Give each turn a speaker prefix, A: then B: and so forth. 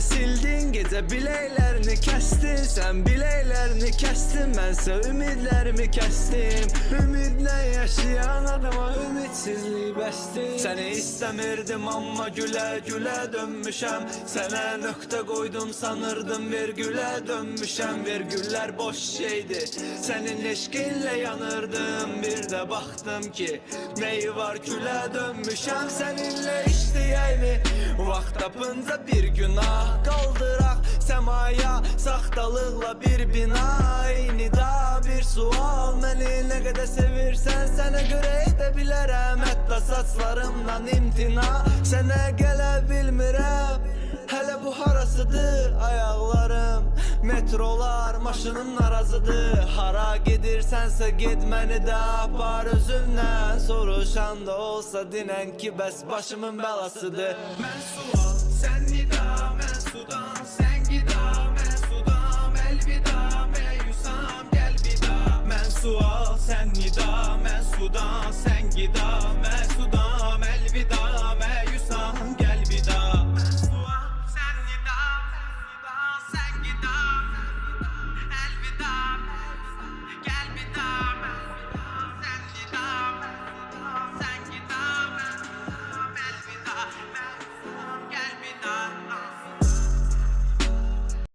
A: Gözlerini sildin, gece bileklerini kestin. Sen bileklerini kestin, bense ümidlerimi kestim. Ümidle yaşayan adama ümitsizliği bestim. Seni istemirdim ama güle güle dönmüşem. Sana nokta koydum sanırdım virgüle dönmüşem. Virgüller boş şeydi, senin eşkinle yanırdım. Bir de baktım ki neyi var küle dönmüşem. Seninle işleyeyim vakt tapınca bir günah kaldırak semaya. Saxtalıqla bir bina, eyni da bir sual. Məni ne kadar sevirsen sana göre edə bilərəm. Hətta saçlarımdan imtina, sənə gələ bilmirəm. Hələ bu harasıdır ayaqlarım, metrolar maşının arazıdır. Hara gedirsənsə ged, məni də apar özündən. Soruşan da olsa dinən ki bəs başımın bəlasıdır.
B: Mən sual, sən nida, mən sudan. Sən gida, mən sudam. Əlvida, məyusam, gəl vida.
A: Mən sual, sən nida, mən sudan. Sən gida,